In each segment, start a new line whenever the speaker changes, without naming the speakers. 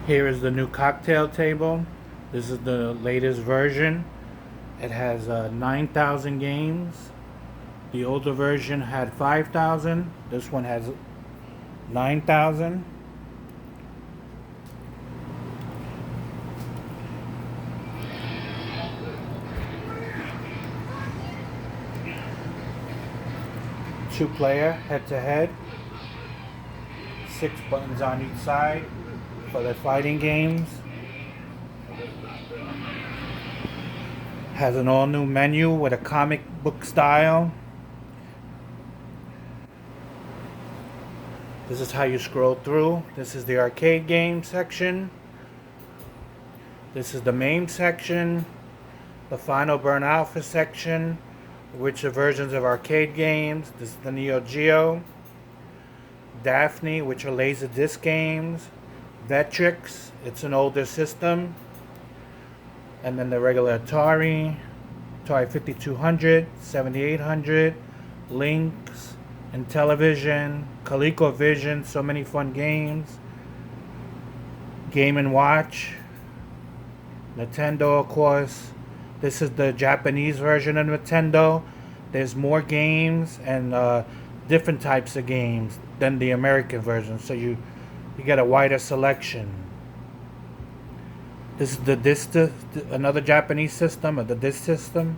Here is the new cocktail table. This is the latest version. It has 9,000 games. The older version had 5,000. This one has 9,000. Two-player, head-to-head. 6 buttons on each side for the fighting games. Has an all-new menu with a comic book style. This is how you scroll through. This is the arcade game section. This is the main section. The Final Burn Alpha section, which are versions of arcade games. This is the Neo Geo. Daphne, which are laser disc games. Vectrix, it's an older system. And then the regular Atari 5200, 7800, Lynx, and Television, ColecoVision, so many fun games. Game & Watch, Nintendo, of course. This is the Japanese version of Nintendo. There's more games and different types of games than the American version, so you get a wider selection. This is the disc, another Japanese system, or the disc system.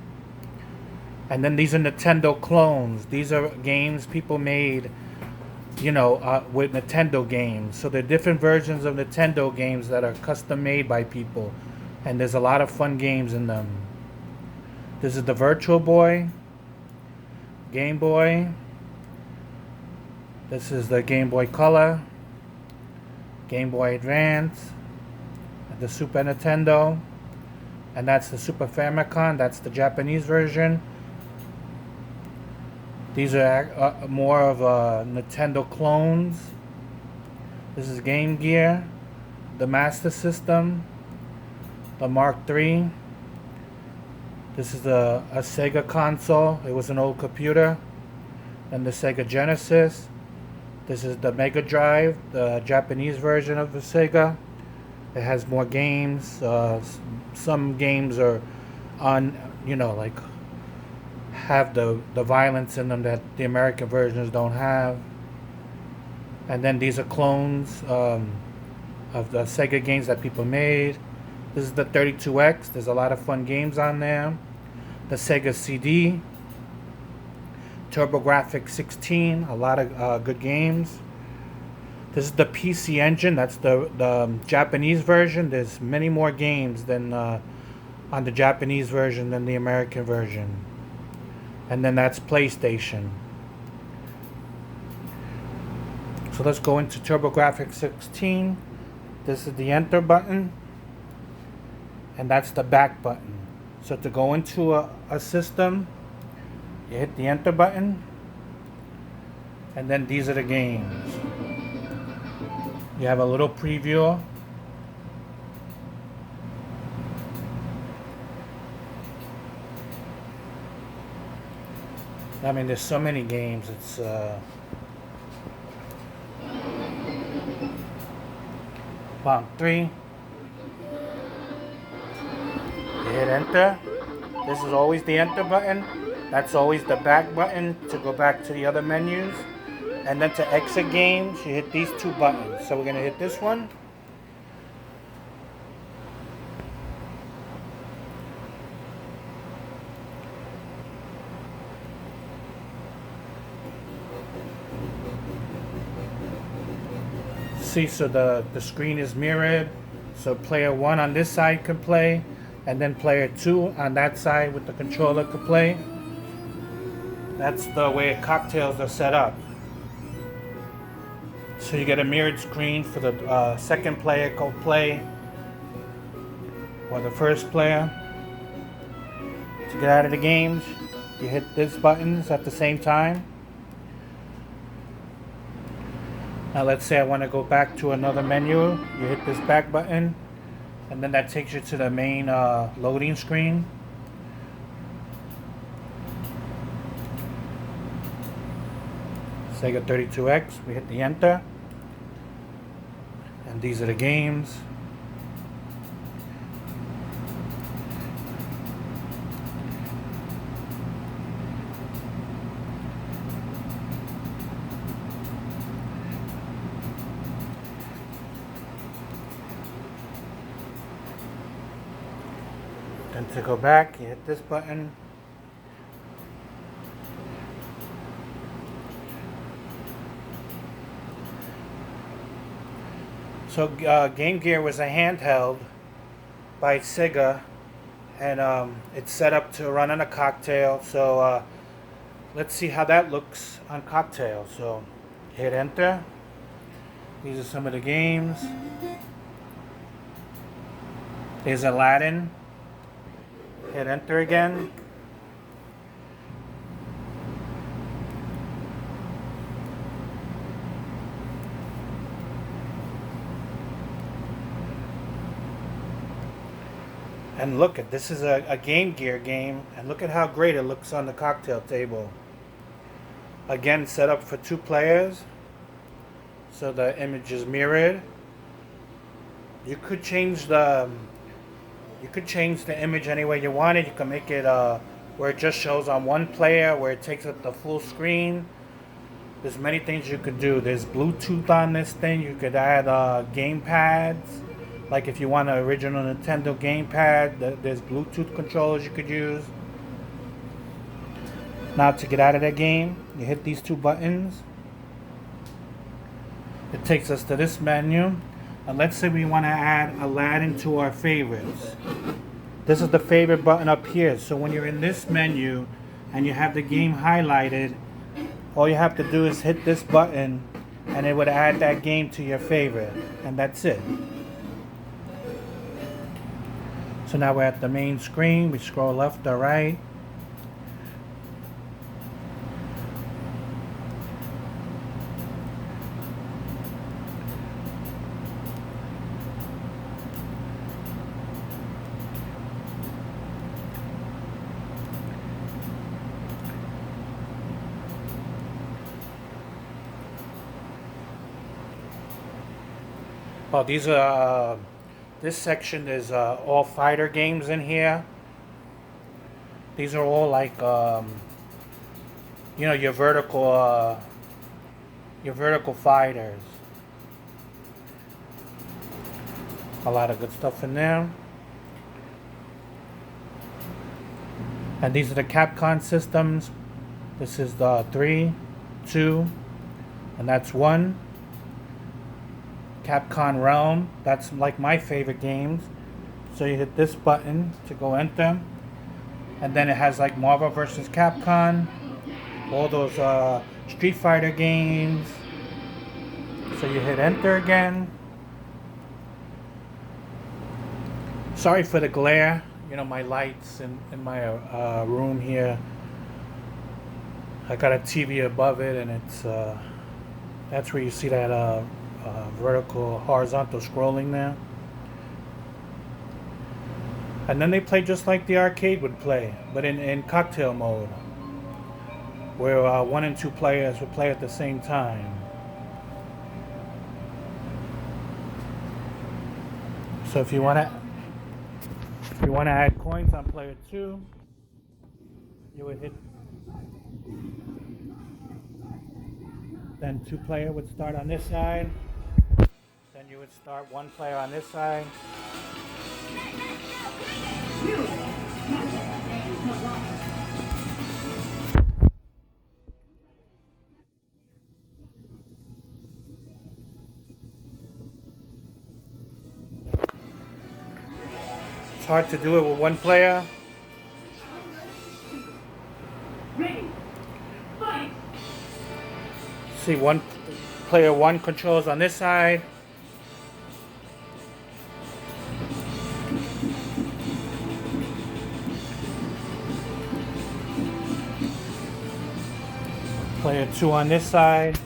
And then these are Nintendo clones. These are games people made, with Nintendo games. So they're different versions of Nintendo games that are custom made by people. And there's a lot of fun games in them. This is the Virtual Boy, Game Boy. This is the Game Boy Color, Game Boy Advance, the Super Nintendo, and that's the Super Famicom. That's the Japanese version. These are more of Nintendo clones. This is Game Gear, the Master System, the Mark III. This is a Sega console. It was an old computer. And the Sega Genesis. This is the Mega Drive, the Japanese version of the Sega. It has more games. Some games are have the violence in them that the American versions don't have. And then these are clones of the Sega games that people made. This is the 32X. There's a lot of fun games on there. The Sega CD. TurboGrafx 16. A lot of good games. This is the PC Engine. That's the Japanese version. There's many more games than on the Japanese version than the American version. And then that's PlayStation. So let's go into TurboGrafx 16. This is the enter button. And that's the back button. So to go into a system, you hit the enter button. And then these are the games. You have a little preview. I mean, there's so many games. It's Bomb 3. You hit enter. This is always the enter button. That's always the back button to go back to the other menus. And then to exit games, you hit these two buttons. So we're going to hit this one. See, so the screen is mirrored. So player 1 on this side can play. And then player 2 on that side with the controller can play. That's the way cocktails are set up. So you get a mirrored screen for the second player to play, or the first player. To get out of the games, you hit these buttons at the same time. Now let's say I want to go back to another menu. You hit this back button, and then that takes you to the main loading screen. Sega 32X, we hit the enter. And these are the games. Then to go back, you hit this button. So Game Gear was a handheld by Sega, and it's set up to run on a cocktail. So let's see how that looks on cocktail. So hit enter. These are some of the games. There's Aladdin. Hit enter again. And look at this is a Game Gear game, and look at how great it looks on the cocktail table. Again, set up for 2 players, so the image is mirrored. You could change the image any way you want it. You can make it where it just shows on one player, where it takes up the full screen. There's many things you could do. There's Bluetooth on this thing. You could add game pads. Like if you want an original Nintendo gamepad, there's Bluetooth controllers you could use. Now to get out of that game, you hit these 2 buttons. It takes us to this menu. And let's say we want to add Aladdin to our favorites. This is the favorite button up here. So when you're in this menu and you have the game highlighted, all you have to do is hit this button and it would add that game to your favorite. And that's it. So now we're at the main screen. We scroll left or right. Oh, these are this section is all fighter games in here. These are all like your vertical fighters. A lot of good stuff in there. And these are the Capcom systems. This is the 3, 2, and that's 1. Capcom Realm, that's like my favorite games. So you hit this button to go enter, and then it has like Marvel vs. Capcom, all those Street Fighter games. So you hit enter again. Sorry for the glare, my lights in my room here. I got a TV above it, and it's that's where you see that vertical, horizontal scrolling there. And then they play just like the arcade would play, but in cocktail mode, where 1 and 2 players would play at the same time. So if you want to add coins on player 2, you would hit. Then 2 player would start on this side. Then you would start 1 player on this side. It's hard to do it with 1 player. See, player 1 controls on this side. Player 2 on this side.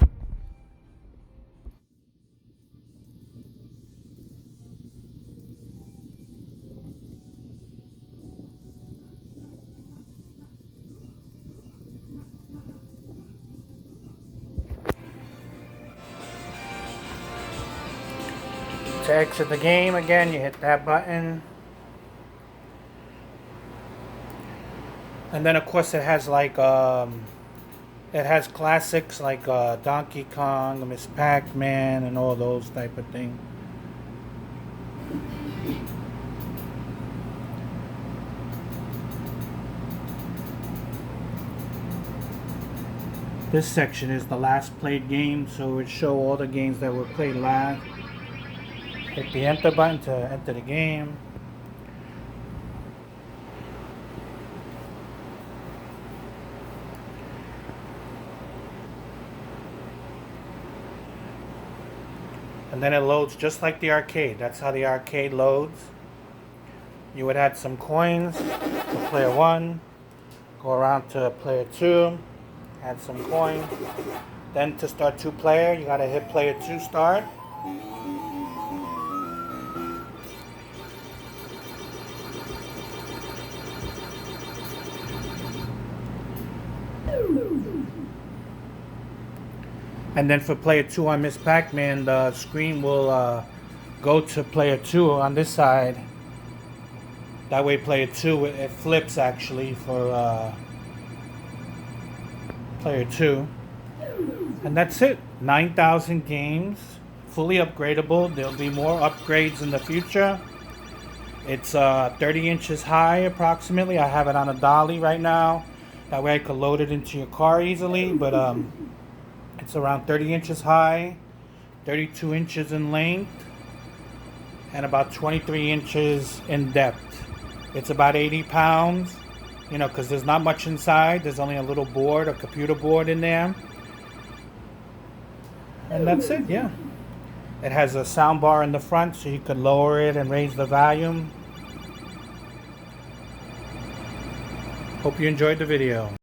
To exit the game, again, you hit that button. And then of course it has like it has classics like Donkey Kong, Miss Pac-Man, and all those type of things. This section is the last played game, so it would show all the games that were played last. Hit the enter button to enter the game. And then it loads just like the arcade. That's how the arcade loads. You would add some coins to player 1, go around to player 2, add some coins. Then to start 2-player, you gotta hit player 2 start. And then for player 2 on Miss Pac-Man, the screen will go to player 2 on this side. That way player 2, it flips actually for player 2. And that's it. 9,000 games, fully upgradable. There'll be more upgrades in the future. It's 30 inches high approximately. I have it on a dolly right now. That way I could load it into your car easily, but it's around 30 inches high, 32 inches in length, and about 23 inches in depth. It's about 80 pounds, you know, because there's not much inside. There's only a little board, a computer board in there. And that's it, yeah. It has a sound bar in the front, so you could lower it and raise the volume. Hope you enjoyed the video.